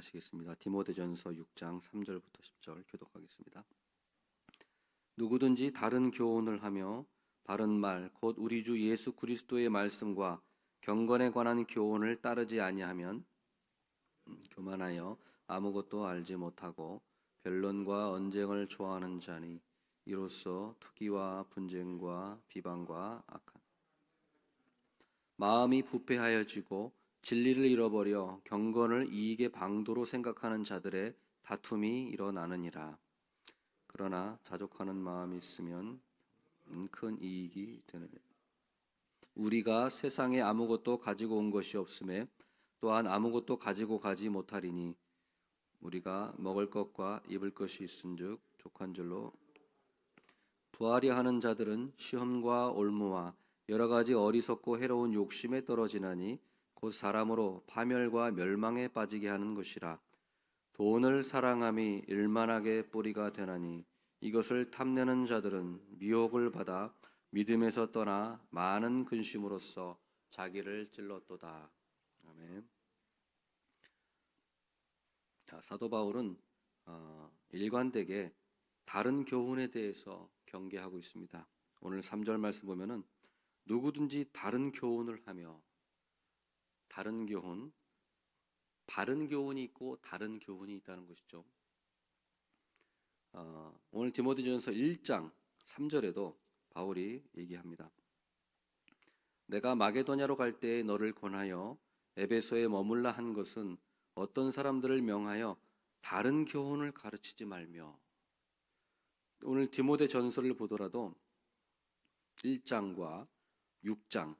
교독하시겠습니다. 디모데전서 6장 3절부터 10절 교독하겠습니다. 누구든지 다른 교훈을 하며 바른 말 곧 우리 주 예수 그리스도의 말씀과 경건에 관한 교훈을 따르지 아니하면 교만하여 아무것도 알지 못하고 변론과 언쟁을 좋아하는 자니 이로써 투기와 분쟁과 비방과 악한 마음이 부패하여지고 진리를 잃어버려 경건을 이익의 방도로 생각하는 자들의 다툼이 일어나느니라. 그러나 자족하는 마음이 있으면 큰 이익이 되느니라. 우리가 세상에 아무것도 가지고 온 것이 없음에 또한 아무것도 가지고 가지 못하리니 우리가 먹을 것과 입을 것이 있은즉 족한 줄로 부하려 하는 자들은 시험과 올무와 여러 가지 어리석고 해로운 욕심에 떨어지나니 곧 사람으로 파멸과 멸망에 빠지게 하는 것이라. 돈을 사랑함이 일만하게 뿌리가 되나니 이것을 탐내는 자들은 미혹을 받아 믿음에서 떠나 많은 근심으로써 자기를 찔렀도다. 아멘. 사도 바울은 일관되게 다른 교훈에 대해서 경계하고 있습니다. 오늘 3절 말씀 보면은 누구든지 다른 교훈을 하며, 다른 교훈, 바른 교훈이 있고 다른 교훈이 있다는 것이죠. 오늘 디모데전서 1장 3절에도 바울이 얘기합니다. 내가 마게도냐로 갈 때에 너를 권하여 에베소에 머물라 한 것은 어떤 사람들을 명하여 다른 교훈을 가르치지 말며. 오늘 디모데전서를 보더라도 1장과 6장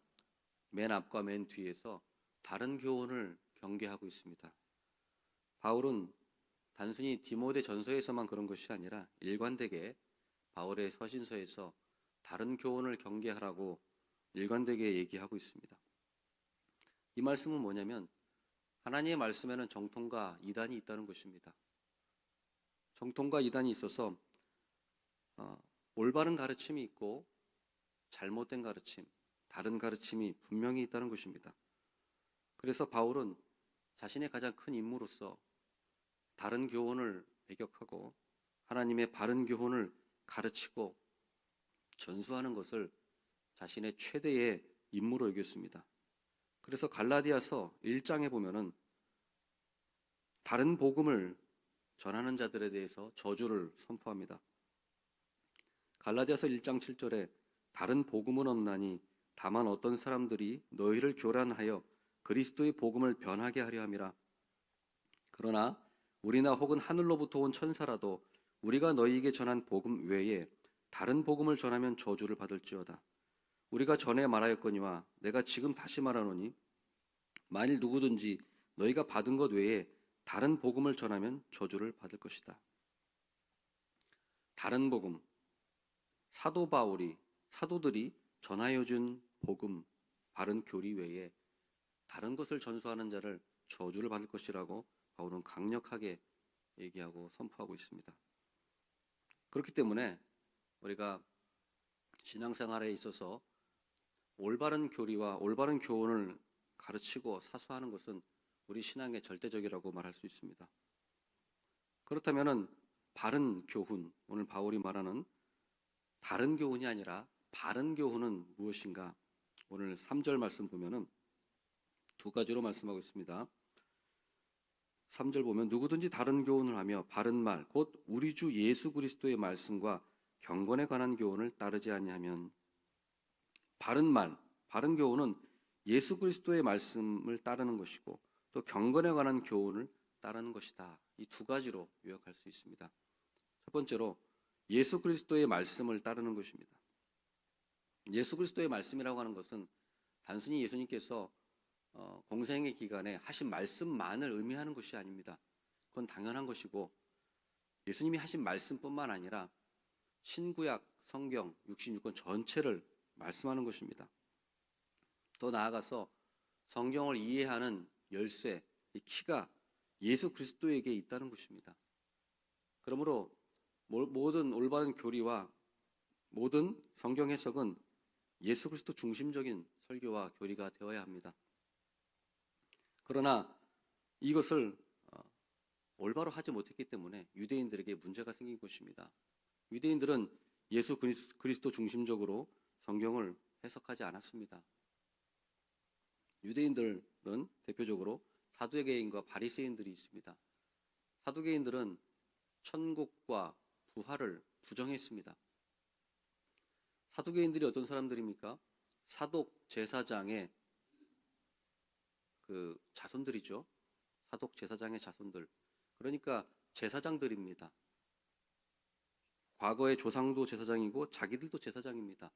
맨 앞과 맨 뒤에서 다른 교훈을 경계하고 있습니다. 바울은 단순히 디모데전서에서만 그런 것이 아니라 일관되게 바울의 서신서에서 다른 교훈을 경계하라고 일관되게 얘기하고 있습니다. 이 말씀은 뭐냐면 하나님의 말씀에는 정통과 이단이 있다는 것입니다. 정통과 이단이 있어서 올바른 가르침이 있고 잘못된 가르침, 다른 가르침이 분명히 있다는 것입니다. 그래서 바울은 자신의 가장 큰 임무로서 다른 교훈을 배격하고 하나님의 바른 교훈을 가르치고 전수하는 것을 자신의 최대의 임무로 여겼습니다. 그래서 갈라디아서 1장에 보면은 다른 복음을 전하는 자들에 대해서 저주를 선포합니다. 갈라디아서 1장 7절에 다른 복음은 없나니 다만 어떤 사람들이 너희를 교란하여 그리스도의 복음을 변하게 하려 함이라. 그러나 우리나 혹은 하늘로부터 온 천사라도 우리가 너희에게 전한 복음 외에 다른 복음을 전하면 저주를 받을지어다. 우리가 전에 말하였거니와 내가 지금 다시 말하노니 만일 누구든지 너희가 받은 것 외에 다른 복음을 전하면 저주를 받을 것이다. 다른 복음, 사도들이 전하여 준 복음, 바른 교리 외에 다른 것을 전수하는 자를 저주를 받을 것이라고 바울은 강력하게 얘기하고 선포하고 있습니다. 그렇기 때문에 우리가 신앙생활에 있어서 올바른 교리와 올바른 교훈을 가르치고 사수하는 것은 우리 신앙의 절대적이라고 말할 수 있습니다. 그렇다면은 바른 교훈, 오늘 바울이 말하는 다른 교훈이 아니라 바른 교훈은 무엇인가? 오늘 3절 말씀 보면은 두 가지로 말씀하고 있습니다. 3절 보면 누구든지 다른 교훈을 하며 바른 말, 곧 우리 주 예수 그리스도의 말씀과 경건에 관한 교훈을 따르지 아니하면. 바른 말, 바른 교훈은 예수 그리스도의 말씀을 따르는 것이고 또 경건에 관한 교훈을 따르는 것이다. 이 두 가지로 요약할 수 있습니다. 첫 번째로 예수 그리스도의 말씀을 따르는 것입니다. 예수 그리스도의 말씀이라고 하는 것은 단순히 예수님께서 공생의 기간에 하신 말씀만을 의미하는 것이 아닙니다. 그건 당연한 것이고 예수님이 하신 말씀뿐만 아니라 신구약 성경 66권 전체를 말씀하는 것입니다. 더 나아가서 성경을 이해하는 열쇠, 이 키가 예수 그리스도에게 있다는 것입니다. 그러므로 모든 올바른 교리와 모든 성경 해석은 예수 그리스도 중심적인 설교와 교리가 되어야 합니다. 그러나 이것을 올바로 하지 못했기 때문에 유대인들에게 문제가 생긴 것입니다. 유대인들은 예수 그리스도 중심적으로 성경을 해석하지 않았습니다. 유대인들은 대표적으로 사두개인과 바리새인들이 있습니다. 사두개인들은 천국과 부활을 부정했습니다. 사두개인들이 어떤 사람들입니까? 사독 제사장의 그 자손들이죠. 사독 제사장의 자손들. 그러니까 제사장들입니다. 과거의 조상도 제사장이고 자기들도 제사장입니다.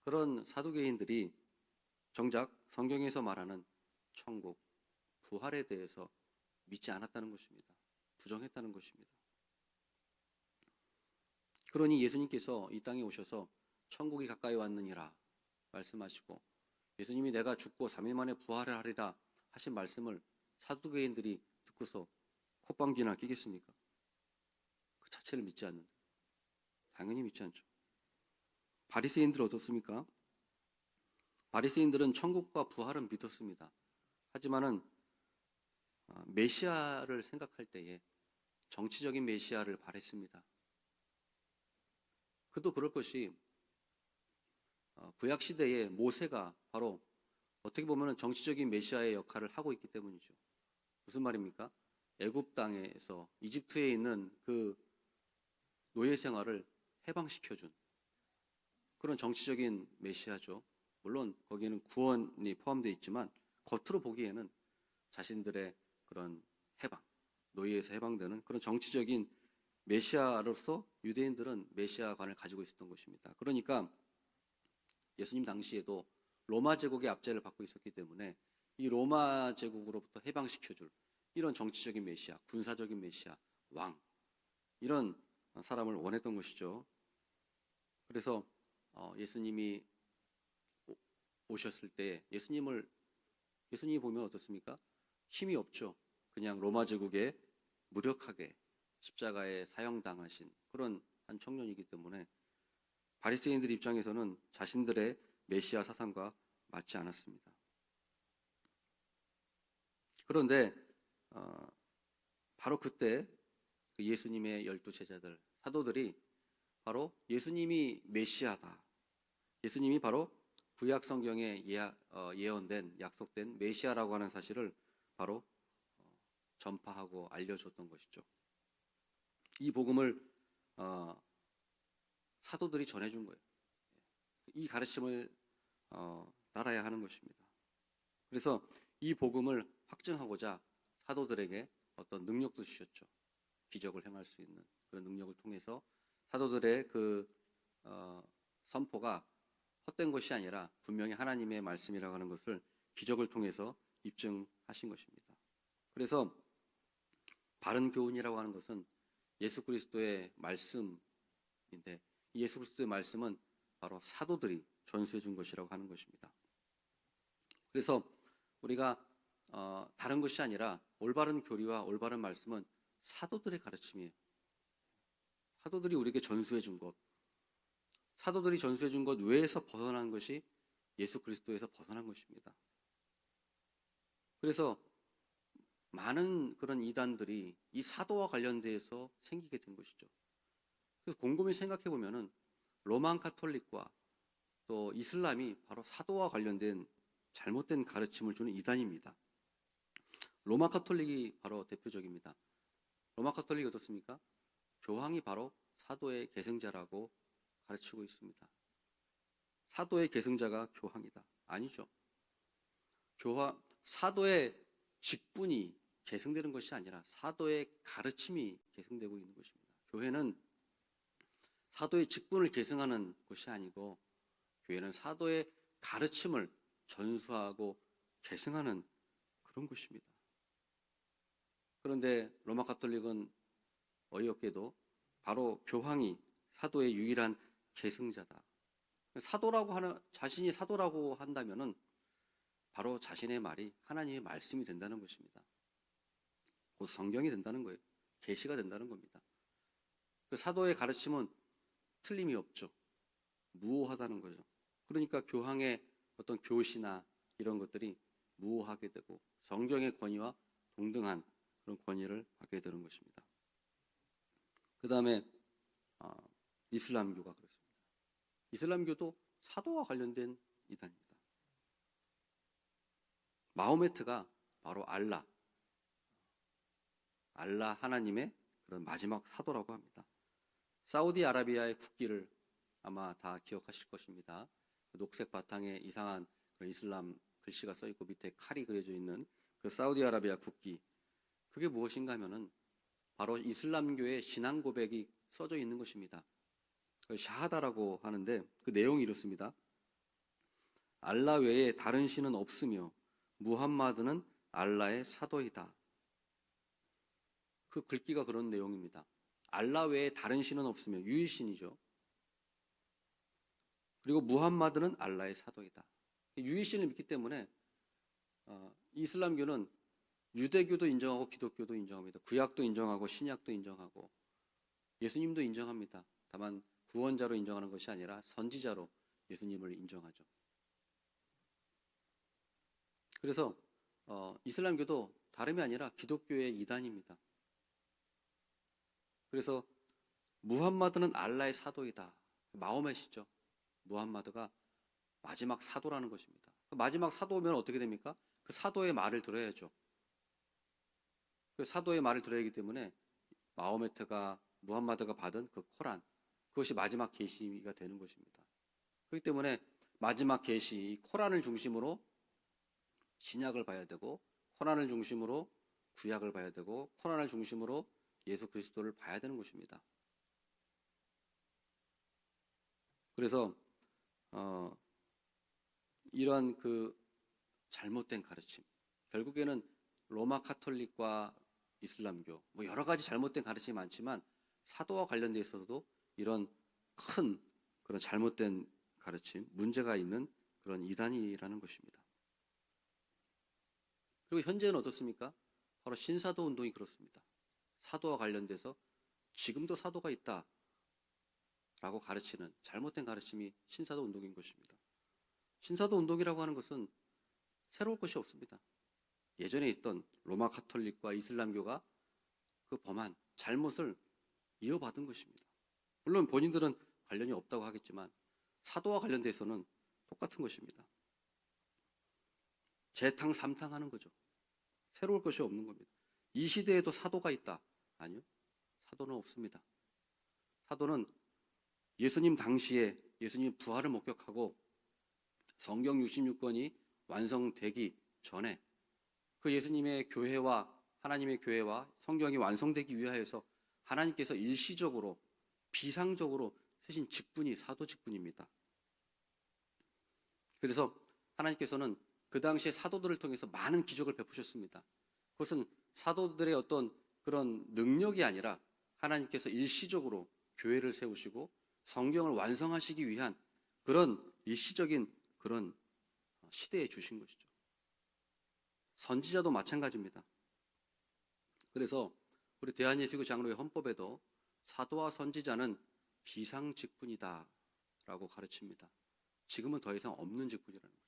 그런 사두개인들이 정작 성경에서 말하는 천국, 부활에 대해서 믿지 않았다는 것입니다. 부정했다는 것입니다. 그러니 예수님께서 이 땅에 오셔서 천국이 가까이 왔느니라 말씀하시고 예수님이 내가 죽고 3일 만에 부활을 하리라 하신 말씀을 사두개인들이 듣고서 콧방귀나 끼겠습니까? 그 자체를 믿지 않는다. 당연히 믿지 않죠. 바리새인들은 어떻습니까? 바리새인들은 천국과 부활은 믿었습니다. 하지만은 메시아를 생각할 때에 정치적인 메시아를 바랬습니다. 그도 그럴 것이 구약 시대에 모세가 바로 어떻게 보면 정치적인 메시아의 역할을 하고 있기 때문이죠. 무슨 말입니까? 애굽 땅에서 이집트에 있는 그 노예 생활을 해방시켜준 그런 정치적인 메시아죠. 물론 거기에는 구원이 포함되어 있지만 겉으로 보기에는 자신들의 그런 해방, 노예에서 해방되는 그런 정치적인 메시아로서 유대인들은 메시아관을 가지고 있었던 것입니다. 그러니까 예수님 당시에도 로마 제국의 압제를 받고 있었기 때문에 이 로마 제국으로부터 해방시켜줄 이런 정치적인 메시아, 군사적인 메시아, 왕 이런 사람을 원했던 것이죠. 그래서 예수님이 오셨을 때 예수님이 보면 어떻습니까? 힘이 없죠. 그냥 로마 제국에 무력하게 십자가에 사형당하신 그런 한 청년이기 때문에 바리새인들 입장에서는 자신들의 메시아 사상과 맞지 않았습니다. 그런데 바로 그때 그 예수님의 12 제자들, 사도들이 바로 예수님이 메시아다. 예수님이 바로 구약 성경에 예언된 약속된 메시아라고 하는 사실을 바로 전파하고 알려줬던 것이죠. 이 복음을 사도들이 전해준 거예요. 이 가르침을 따라야 하는 것입니다. 그래서 이 복음을 확증하고자 사도들에게 어떤 능력도 주셨죠. 기적을 행할 수 있는 그런 능력을 통해서 사도들의 그 선포가 헛된 것이 아니라 분명히 하나님의 말씀이라고 하는 것을 기적을 통해서 입증하신 것입니다. 그래서 바른 교훈이라고 하는 것은 예수 그리스도의 말씀인데 이 예수 그리스도의 말씀은 바로 사도들이 전수해 준 것이라고 하는 것입니다. 그래서 우리가 다른 것이 아니라 올바른 교리와 올바른 말씀은 사도들의 가르침이에요. 사도들이 우리에게 전수해 준 것, 사도들이 전수해 준 것 외에서 벗어난 것이 예수 그리스도에서 벗어난 것입니다. 그래서 많은 그런 이단들이 이 사도와 관련돼서 생기게 된 것이죠. 그래서 곰곰이 생각해 보면은 로만 카톨릭과 또 이슬람이 바로 사도와 관련된 잘못된 가르침을 주는 이단입니다. 로마 카톨릭이 바로 대표적입니다. 로마 카톨릭이 어떻습니까? 교황이 바로 사도의 계승자라고 가르치고 있습니다. 사도의 계승자가 교황이다. 아니죠. 사도의 직분이 계승되는 것이 아니라 사도의 가르침이 계승되고 있는 것입니다. 교회는 사도의 직분을 계승하는 것이 아니고 교회는 사도의 가르침을 전수하고 계승하는 그런 것입니다. 그런데 로마 가톨릭은 어이없게도 바로 교황이 사도의 유일한 계승자다. 자신이 사도라고 한다면은 바로 자신의 말이 하나님의 말씀이 된다는 것입니다. 곧 성경이 된다는 거예요. 계시가 된다는 겁니다. 그 사도의 가르침은 틀림이 없죠. 무오하다는 거죠. 그러니까 교황의 어떤 교시나 이런 것들이 무오하게 되고 성경의 권위와 동등한 그런 권위를 갖게 되는 것입니다. 그 다음에 이슬람교가 그렇습니다. 이슬람교도 사도와 관련된 이단입니다. 마호메트가 바로 알라 하나님의 그런 마지막 사도라고 합니다. 사우디아라비아의 국기를 아마 다 기억하실 것입니다. 녹색 바탕에 이상한 그런 이슬람 글씨가 써 있고 밑에 칼이 그려져 있는 그 사우디아라비아 국기, 그게 무엇인가 하면은 바로 이슬람교의 신앙 고백이 써져 있는 것입니다. 샤하다라고 하는데 그 내용이 이렇습니다. 알라 외에 다른 신은 없으며 무함마드는 알라의 사도이다. 그 글귀가 그런 내용입니다. 알라 외에 다른 신은 없으며, 유일신이죠. 그리고 무함마드는 알라의 사도이다. 유일신을 믿기 때문에 이슬람교는 유대교도 인정하고 기독교도 인정합니다. 구약도 인정하고 신약도 인정하고 예수님도 인정합니다. 다만 구원자로 인정하는 것이 아니라 선지자로 예수님을 인정하죠. 그래서 이슬람교도 다름이 아니라 기독교의 이단입니다. 그래서 무함마드는 알라의 사도이다. 마호멧이죠. 무함마드가 마지막 사도라는 것입니다. 마지막 사도면 어떻게 됩니까? 그 사도의 말을 들어야죠. 그 사도의 말을 들어야 하기 때문에 마호메트가 무함마드가 받은 그 코란, 그것이 마지막 계시가 되는 것입니다. 그렇기 때문에 마지막 계시, 이 코란을 중심으로 신약을 봐야 되고, 코란을 중심으로 구약을 봐야 되고, 코란을 중심으로 예수 그리스도를 봐야 되는 것입니다. 그래서 이러한 그 잘못된 가르침, 결국에는 로마 카톨릭과 이슬람교, 뭐 여러 가지 잘못된 가르침이 많지만 사도와 관련돼 있어서도 이런 큰 그런 잘못된 가르침, 문제가 있는 그런 이단이라는 것입니다. 그리고 현재는 어떻습니까? 바로 신사도 운동이 그렇습니다. 사도와 관련돼서 지금도 사도가 있다라고 가르치는 잘못된 가르침이 신사도 운동인 것입니다. 신사도 운동이라고 하는 것은 새로울 것이 없습니다. 예전에 있던 로마 카톨릭과 이슬람교가 그 범한 잘못을 이어받은 것입니다. 물론 본인들은 관련이 없다고 하겠지만 사도와 관련돼서는 똑같은 것입니다. 재탕 삼탕하는 거죠. 새로울 것이 없는 겁니다. 이 시대에도 사도가 있다. 아니요. 사도는 없습니다. 사도는 예수님 당시에 예수님 부활을 목격하고 성경 66권이 완성되기 전에 그 예수님의 교회와 하나님의 교회와 성경이 완성되기 위하여서 하나님께서 일시적으로 비상적으로 쓰신 직분이 사도 직분입니다. 그래서 하나님께서는 그 당시에 사도들을 통해서 많은 기적을 베푸셨습니다. 그것은 사도들의 어떤 그런 능력이 아니라 하나님께서 일시적으로 교회를 세우시고 성경을 완성하시기 위한 그런 일시적인 그런 시대에 주신 것이죠. 선지자도 마찬가지입니다. 그래서 우리 대한예수교 장로회 헌법에도 사도와 선지자는 비상 직분이다 라고 가르칩니다. 지금은 더 이상 없는 직분이라는 거죠.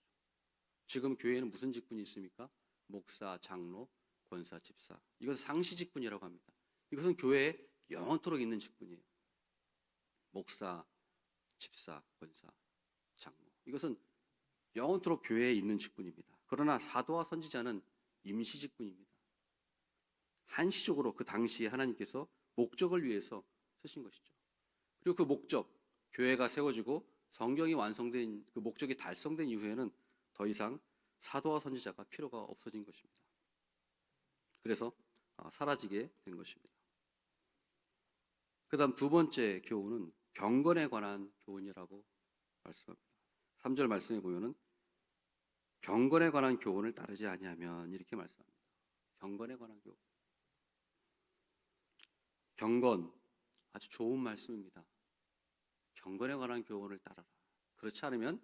지금 교회에는 무슨 직분이 있습니까? 목사, 장로, 권사, 집사. 이것은 상시 직분이라고 합니다. 이것은 교회에 영원토록 있는 직분이에요. 목사, 집사, 권사, 장로. 이것은 영원토록 교회에 있는 직분입니다. 그러나 사도와 선지자는 임시 직분입니다. 한시적으로 그 당시에 하나님께서 목적을 위해서 쓰신 것이죠. 그리고 그 목적, 교회가 세워지고 성경이 완성된 그 목적이 달성된 이후에는 더 이상 사도와 선지자가 필요가 없어진 것입니다. 그래서 사라지게 된 것입니다. 그 다음 두 번째 교훈은 경건에 관한 교훈이라고 말씀합니다. 3절 말씀에 보면은 경건에 관한 교훈을 따르지 아니하면 이렇게 말씀합니다. 경건에 관한 교훈. 경건, 아주 좋은 말씀입니다. 경건에 관한 교훈을 따라라. 그렇지 않으면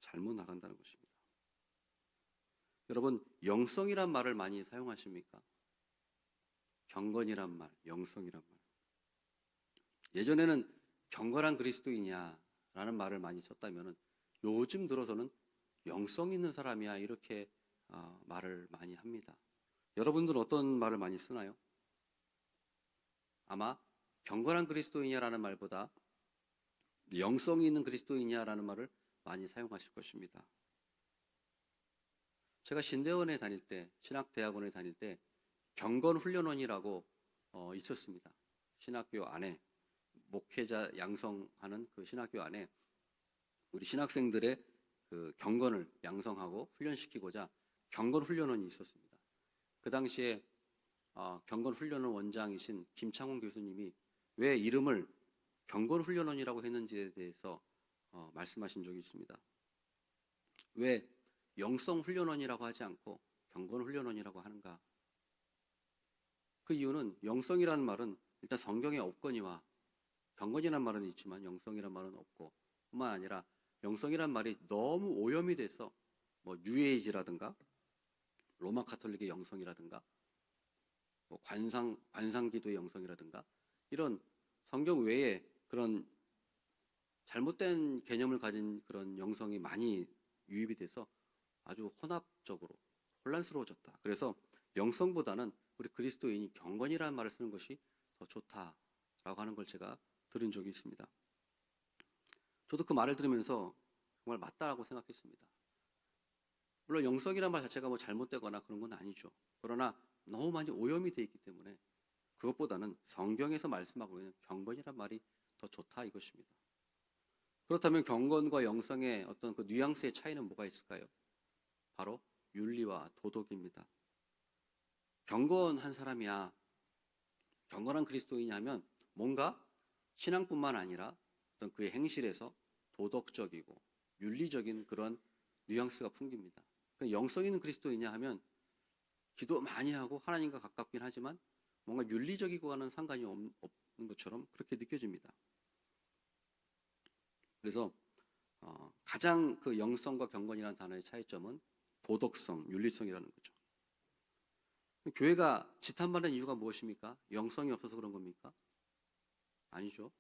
잘못 나간다는 것입니다. 여러분, 영성이란 말을 많이 사용하십니까? 경건이란 말, 영성이란 말. 예전에는 경건한 그리스도이냐라는 말을 많이 썼다면 요즘 들어서는 영성 있는 사람이야 이렇게 말을 많이 합니다. 여러분들은 어떤 말을 많이 쓰나요? 아마 경건한 그리스도인이라는 말보다 영성이 있는 그리스도인이라는 말을 많이 사용하실 것입니다. 제가 신대원에 다닐 때, 신학대학원에 다닐 때 경건훈련원이라고 있었습니다. 신학교 안에 목회자 양성하는 그 신학교 안에 우리 신학생들의 그 경건을 양성하고 훈련시키고자 경건훈련원이 있었습니다. 그 당시에 경건훈련원 원장이신 김창훈 교수님이 왜 이름을 경건훈련원이라고 했는지에 대해서 말씀하신 적이 있습니다. 왜 영성훈련원이라고 하지 않고 경건훈련원이라고 하는가? 그 이유는 영성이라는 말은 일단 성경에 없거니와 경건이라는 말은 있지만 영성이라는 말은 없고, 뿐만 아니라 영성이라는 말이 너무 오염이 돼서 뭐 뉴에이지라든가 로마 카톨릭의 영성이라든가 뭐 관상기도의 영성이라든가 이런 성경 외에 그런 잘못된 개념을 가진 그런 영성이 많이 유입이 돼서 아주 혼합적으로 혼란스러워졌다. 그래서 영성보다는 우리 그리스도인이 경건이라는 말을 쓰는 것이 더 좋다라고 하는 걸 제가 들은 적이 있습니다. 저도 그 말을 들으면서 정말 맞다라고 생각했습니다. 물론 영성이라는 말 자체가 뭐 잘못되거나 그런 건 아니죠. 그러나 너무 많이 오염이 되어 있기 때문에 그것보다는 성경에서 말씀하고 있는 경건이란 말이 더 좋다 이것입니다. 그렇다면 경건과 영성의 어떤 그 뉘앙스의 차이는 뭐가 있을까요? 바로 윤리와 도덕입니다. 경건한 사람이야, 경건한 그리스도인이 하면 뭔가 신앙뿐만 아니라 어떤 그의 행실에서 도덕적이고 윤리적인 그런 뉘앙스가 풍깁니다. 그러니까 영성 있는 그리스도이냐 하면 기도 많이 하고 하나님과 가깝긴 하지만 뭔가 윤리적이고와는 상관이 없는 것처럼 그렇게 느껴집니다. 그래서 가장 그 영성과 경건이라는 단어의 차이점은 도덕성, 윤리성이라는 거죠. 교회가 지탄받는 이유가 무엇입니까? 영성이 없어서 그런 겁니까? 아니죠.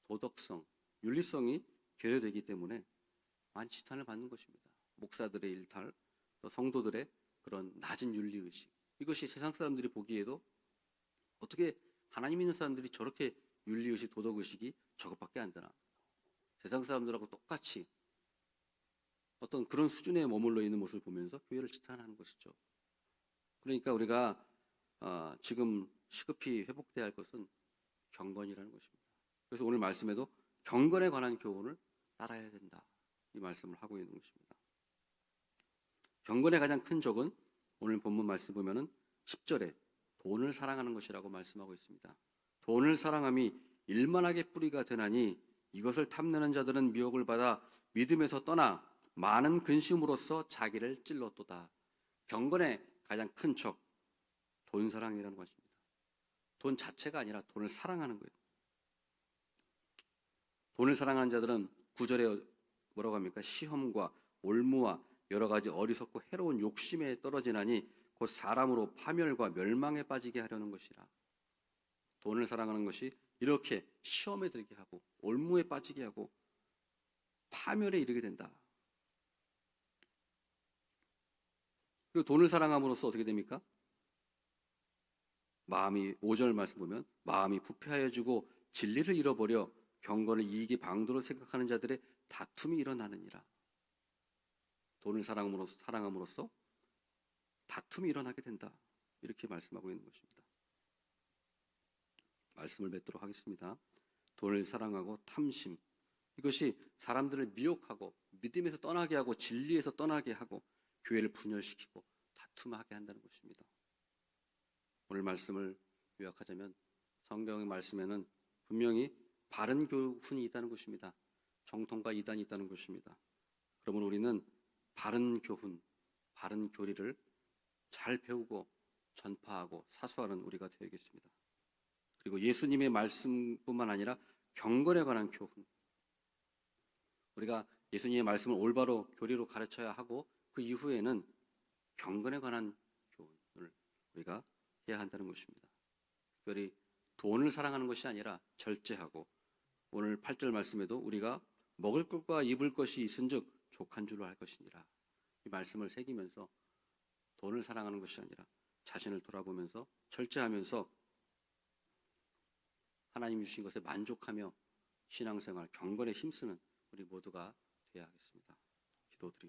도덕성, 윤리성이 결여되기 때문에 많이 지탄을 받는 것입니다. 목사들의 일탈, 또 성도들의 그런 낮은 윤리의식, 이것이 세상 사람들이 보기에도 어떻게 하나님 있는 사람들이 저렇게 윤리의식, 도덕의식이 저것밖에 안 되나? 세상 사람들하고 똑같이 어떤 그런 수준에 머물러 있는 모습을 보면서 교회를 지탄하는 것이죠. 그러니까 우리가 지금 시급히 회복돼야 할 것은 경건이라는 것입니다. 그래서 오늘 말씀에도 경건에 관한 교훈을 따라야 된다, 이 말씀을 하고 있는 것입니다. 경건의 가장 큰 적은 오늘 본문 말씀 보면은 10절에 돈을 사랑하는 것이라고 말씀하고 있습니다. 돈을 사랑함이 일만하게 뿌리가 되나니 이것을 탐내는 자들은 미혹을 받아 믿음에서 떠나 많은 근심으로써 자기를 찔렀도다. 경건의 가장 큰 적, 돈 사랑이라는 것입니다. 돈 자체가 아니라 돈을 사랑하는 거예요. 돈을 사랑하는 자들은 9절에 뭐라고 합니까? 시험과 올무와 여러 가지 어리석고 해로운 욕심에 떨어지나니 곧 사람으로 파멸과 멸망에 빠지게 하려는 것이라. 돈을 사랑하는 것이 이렇게 시험에 들게 하고 올무에 빠지게 하고 파멸에 이르게 된다. 그리고 돈을 사랑함으로써 어떻게 됩니까? 마음이 5절 말씀 보면 마음이 부패하여지고 진리를 잃어버려 경건을 이익의 방도로 생각하는 자들의 다툼이 일어나느니라. 돈을 사랑함으로써 다툼이 일어나게 된다, 이렇게 말씀하고 있는 것입니다. 말씀을 맺도록 하겠습니다. 돈을 사랑하고 탐심, 이것이 사람들을 미혹하고 믿음에서 떠나게 하고 진리에서 떠나게 하고 교회를 분열시키고 다툼하게 한다는 것입니다. 오늘 말씀을 요약하자면 성경의 말씀에는 분명히 바른 교훈이 있다는 것입니다. 정통과 이단이 있다는 것입니다. 그러면 우리는 바른 교훈, 바른 교리를 잘 배우고 전파하고 사수하는 우리가 되어야겠습니다. 그리고 예수님의 말씀뿐만 아니라 경건에 관한 교훈, 우리가 예수님의 말씀을 올바로 교리로 가르쳐야 하고 그 이후에는 경건에 관한 교훈을 우리가 해야 한다는 것입니다. 특별히 돈을 사랑하는 것이 아니라 절제하고, 오늘 8절 말씀에도 우리가 먹을 것과 입을 것이 있은즉 족한 줄로 할 것이니라, 이 말씀을 새기면서 돈을 사랑하는 것이 아니라 자신을 돌아보면서 절제하면서 하나님 주신 것에 만족하며 신앙생활, 경건에 힘쓰는 우리 모두가 되어야 하겠습니다. 기도드리겠습니다.